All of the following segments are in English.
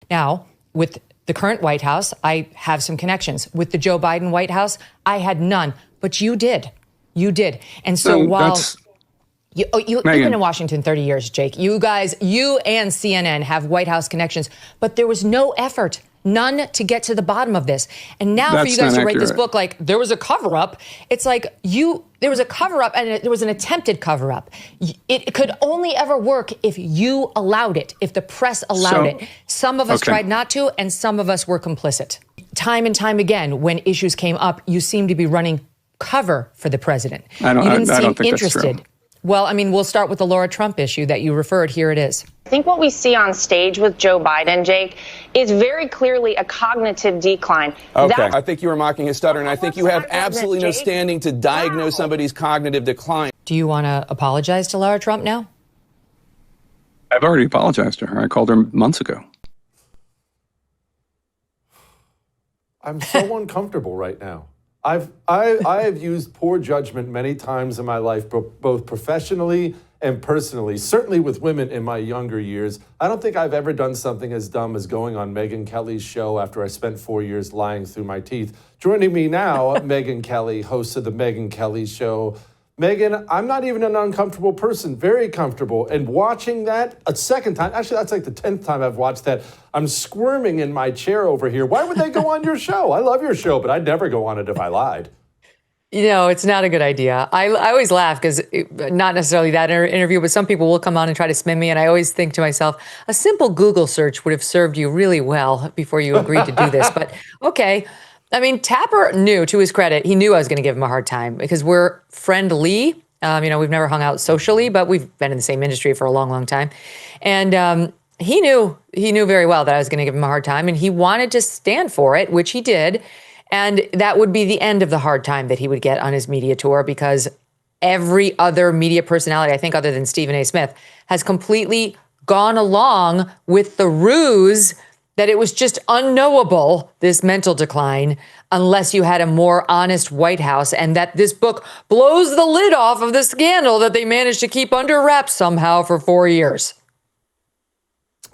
Now, with the current White House, I have some connections. With the Joe Biden White House, I had none, but you did. You did. And so while you've been in Washington 30 years, Jake, you guys, you and CNN have White House connections, but there was no effort, none to get to the bottom of this. And now for you guys to write this book, like there was a cover up. It's like there was a cover up and there was an attempted cover up. It could only ever work if you allowed it, if the press allowed it. Some of us tried not to, and some of us were complicit. Time and time again, when issues came up, you seem to be running cover for the president. You didn't seem interested. Well, I mean, we'll start with the Laura Trump issue that you referred. Here it is. I think what we see on stage with Joe Biden, Jake, is very clearly a cognitive decline. Okay. I think you were mocking his stutter, and I think you have absolutely no standing to diagnose somebody's cognitive decline. Do you want to apologize to Laura Trump now? I've already apologized to her. I called her months ago. I'm so uncomfortable right now. I have used poor judgment many times in my life, both professionally and personally, certainly with women in my younger years. I don't think I've ever done something as dumb as going on Megyn Kelly's show after I spent 4 years lying through my teeth. Joining me now, Megyn Kelly, host of the Megyn Kelly Show. Megyn, I'm not even an uncomfortable person, very comfortable. And watching that a second time, actually that's like the 10th time I've watched that, I'm squirming in my chair over here. Why would they go on your show? I love your show, but I'd never go on it if I lied. You know, it's not a good idea. I always laugh because not necessarily that interview, but some people will come on and try to spin me. And I always think to myself, a simple Google search would have served you really well before you agreed to do this. But okay. I mean, Tapper knew, to his credit, he knew I was going to give him a hard time because we're friendly. We've never hung out socially, but we've been in the same industry for a long, long time. And he knew very well that I was going to give him a hard time, and he wanted to stand for it, which he did. And that would be the end of the hard time that he would get on his media tour, because every other media personality, I think other than Stephen A. Smith, has completely gone along with the ruse that it was just unknowable, this mental decline, unless you had a more honest White House, and that this book blows the lid off of the scandal that they managed to keep under wraps somehow for 4 years.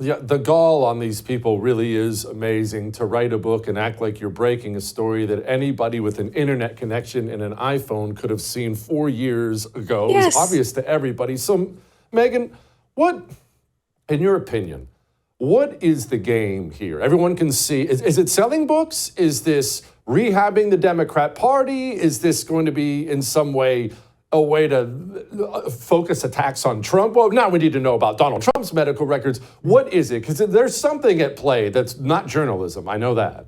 Yeah, the gall on these people really is amazing, to write a book and act like you're breaking a story that anybody with an internet connection and an iPhone could have seen 4 years ago. Yes. It was obvious to everybody. So, Megyn, what, in your opinion, what is the game here? Everyone can see. Is it selling books? Is this rehabbing the Democrat Party? Is this going to be in some way a way to focus attacks on Trump? Well, now we need to know about Donald Trump's medical records. What is it? Because there's something at play that's not journalism. I know that.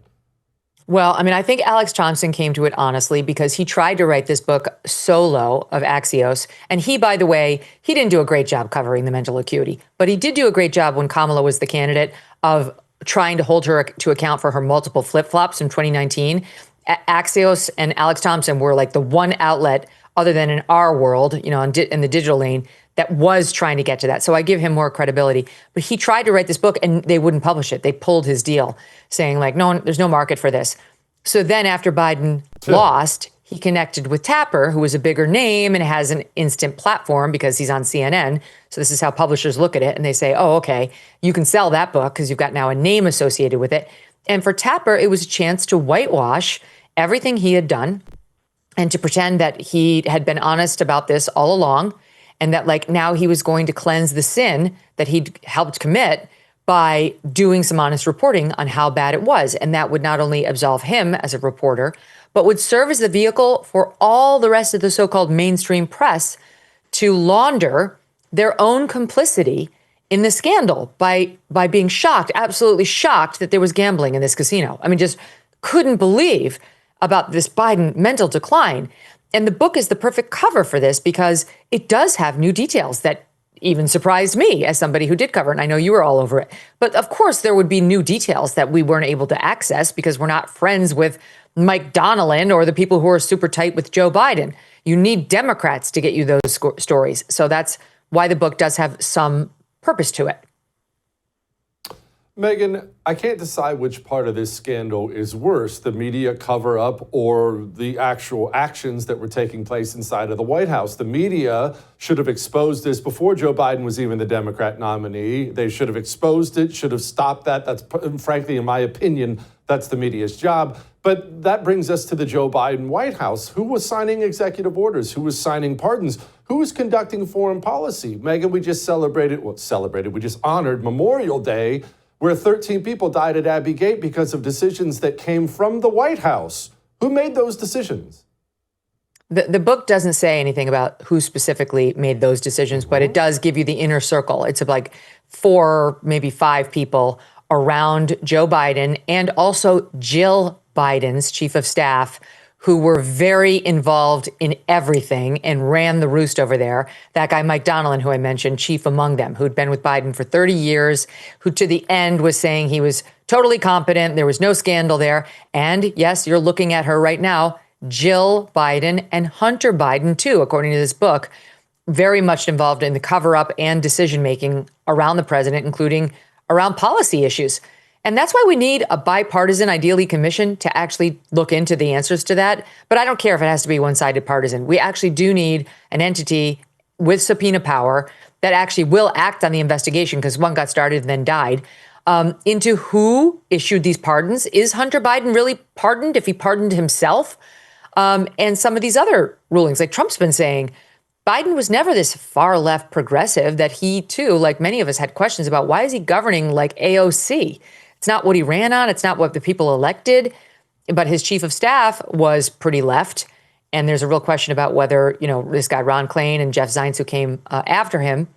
Well, I mean, I think Alex Thompson came to it honestly because he tried to write this book solo of Axios. And he, by the way, he didn't do a great job covering the mental acuity, but he did do a great job when Kamala was the candidate of trying to hold her to account for her multiple flip-flops in 2019. Axios and Alex Thompson were like the one outlet other than in our world, in the digital lane, that was trying to get to that. So I give him more credibility. But he tried to write this book and they wouldn't publish it. They pulled his deal, saying like, no, there's no market for this. So then after Biden lost, he connected with Tapper, who was a bigger name and has an instant platform because he's on CNN. So this is how publishers look at it. And they say, oh, okay, you can sell that book because you've got now a name associated with it. And for Tapper, it was a chance to whitewash everything he had done and to pretend that he had been honest about this all along. And that like now he was going to cleanse the sin that he'd helped commit by doing some honest reporting on how bad it was. And that would not only absolve him as a reporter, but would serve as the vehicle for all the rest of the so-called mainstream press to launder their own complicity in the scandal by being shocked, absolutely shocked that there was gambling in this casino. I mean, just couldn't believe about this Biden mental decline. And the book is the perfect cover for this because it does have new details that even surprised me as somebody who did cover it. And I know you were all over it. But of course, there would be new details that we weren't able to access because we're not friends with Mike Donnellan or the people who are super tight with Joe Biden. You need Democrats to get you those stories. So that's why the book does have some purpose to it. Megyn, I can't decide which part of this scandal is worse, the media cover-up or the actual actions that were taking place inside of the White House. The media should have exposed this before Joe Biden was even the Democrat nominee. They should have exposed it, should have stopped that. That's, frankly, in my opinion, that's the media's job. But that brings us to the Joe Biden White House. Who was signing executive orders? Who was signing pardons? Who was conducting foreign policy? Megyn, we just we just honored Memorial Day, where 13 people died at Abbey Gate because of decisions that came from the White House. Who made those decisions? The book doesn't say anything about who specifically made those decisions, but it does give you the inner circle. It's like 4, maybe 5 people around Joe Biden and also Jill Biden's chief of staff, who were very involved in everything and ran the roost over there. That guy, Mike Donilon, who I mentioned, chief among them, who'd been with Biden for 30 years, who to the end was saying he was totally competent. There was no scandal there. And yes, you're looking at her right now, Jill Biden and Hunter Biden, too, according to this book, very much involved in the cover-up and decision-making around the president, including around policy issues. And that's why we need a bipartisan, ideally, commission to actually look into the answers to that. But I don't care if it has to be one-sided partisan. We actually do need an entity with subpoena power that actually will act on the investigation, because one got started and then died, into who issued these pardons. Is Hunter Biden really pardoned if he pardoned himself? And some of these other rulings, like Trump's been saying, Biden was never this far left progressive that he, too, like many of us, had questions about. Why is he governing like AOC? It's not what he ran on. It's not what the people elected. But his chief of staff was pretty left. And there's a real question about whether, this guy, Ron Klain, and Jeff Zients, who came after him,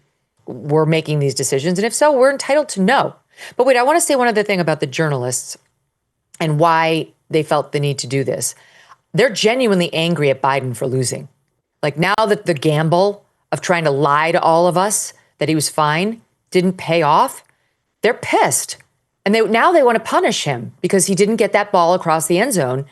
were making these decisions. And if so, we're entitled to know. But wait, I want to say one other thing about the journalists and why they felt the need to do this. They're genuinely angry at Biden for losing. Like, now that the gamble of trying to lie to all of us that he was fine didn't pay off, they're pissed. And now they want to punish him because he didn't get that ball across the end zone,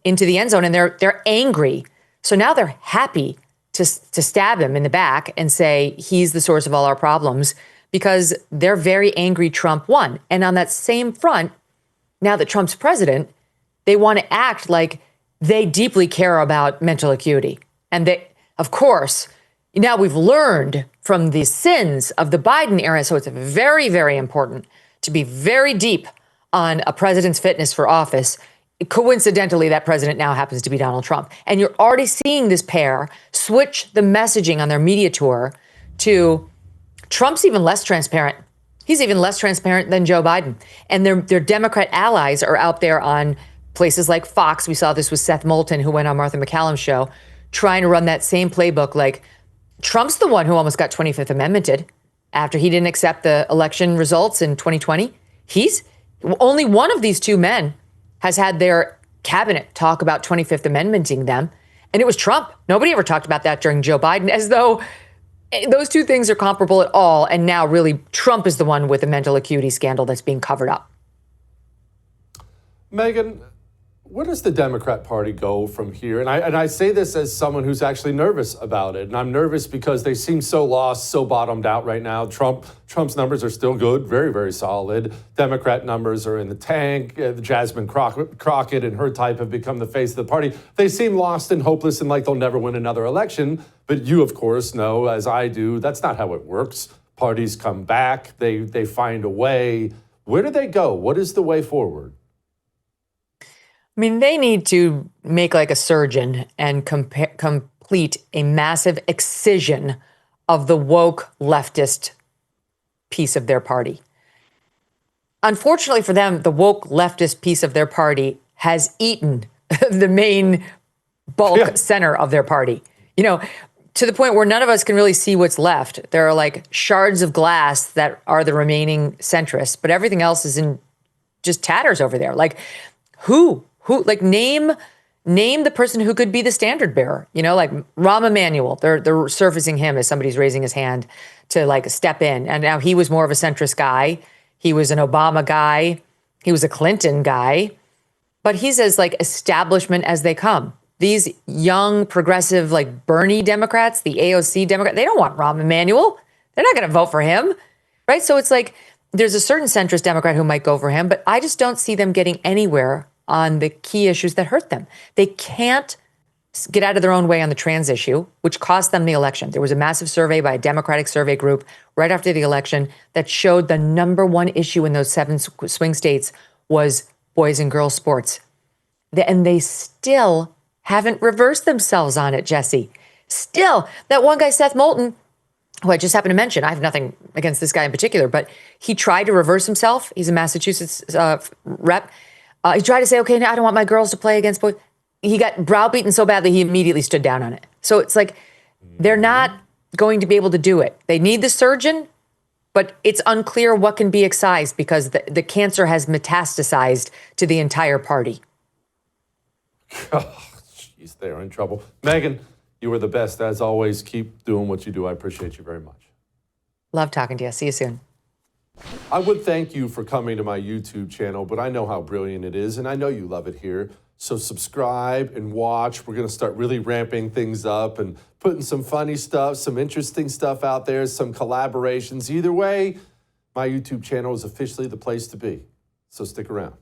into the end zone. And they're angry. So now they're happy to stab him in the back and say he's the source of all our problems, because they're very angry Trump won. And on that same front, now that Trump's president, they want to act like they deeply care about mental acuity. And they, of course, now we've learned from the sins of the Biden era. So it's very, very important to be very deep on a president's fitness for office. Coincidentally, that president now happens to be Donald Trump. And you're already seeing this pair switch the messaging on their media tour to Trump's even less transparent. He's even less transparent than Joe Biden. And their Democrat allies are out there on places like Fox. We saw this with Seth Moulton, who went on Martha McCallum's show, trying to run that same playbook. Like, Trump's the one who almost got 25th Amendmented after he didn't accept the election results in 2020. He's only one of these two men has had their cabinet talk about 25th Amendmenting them. And it was Trump. Nobody ever talked about that during Joe Biden, as though those two things are comparable at all. And now really Trump is the one with the mental acuity scandal that's being covered up. Megyn, where does the Democrat Party go from here? And I say this as someone who's actually nervous about it. And I'm nervous because they seem so lost, so bottomed out right now. Trump's numbers are still good, very, very solid. Democrat numbers are in the tank. Jasmine Crockett and her type have become the face of the party. They seem lost and hopeless and like they'll never win another election. But you, of course, know, as I do, that's not how it works. Parties come back. They find a way. Where do they go? What is the way forward? I mean, they need to make like a surgeon and complete a massive excision of the woke leftist piece of their party. Unfortunately for them, the woke leftist piece of their party has eaten the main bulk center of their party. To the point where none of us can really see what's left. There are like shards of glass that are the remaining centrists, but everything else is in just tatters over there. Like, who, like, name the person who could be the standard bearer, like Rahm Emanuel. They're surfacing him as somebody's raising his hand to like step in. And now he was more of a centrist guy. He was an Obama guy. He was a Clinton guy, but he's as like establishment as they come. These young progressive, like Bernie Democrats, the AOC Democrat, they don't want Rahm Emanuel. They're not going to vote for him. Right. So it's like there's a certain centrist Democrat who might go for him, but I just don't see them getting anywhere on the key issues that hurt them. They can't get out of their own way on the trans issue, which cost them the election. There was a massive survey by a Democratic survey group right after the election that showed the number one issue in those 7 swing states was boys and girls sports. And they still haven't reversed themselves on it, Jesse. Still, that one guy, Seth Moulton, who I just happened to mention, I have nothing against this guy in particular, but he tried to reverse himself. He's a Massachusetts rep. He tried to say, okay, now I don't want my girls to play against boys. He got browbeaten so badly, he immediately stood down on it. So it's like, they're not going to be able to do it. They need the surgeon, but it's unclear what can be excised because the cancer has metastasized to the entire party. Oh, jeez, they're in trouble. Megyn, you were the best. As always, keep doing what you do. I appreciate you very much. Love talking to you. See you soon. I would thank you for coming to my YouTube channel, but I know how brilliant it is, and I know you love it here. So subscribe and watch. We're going to start really ramping things up and putting some funny stuff, some interesting stuff out there, some collaborations. Either way, my YouTube channel is officially the place to be. So stick around.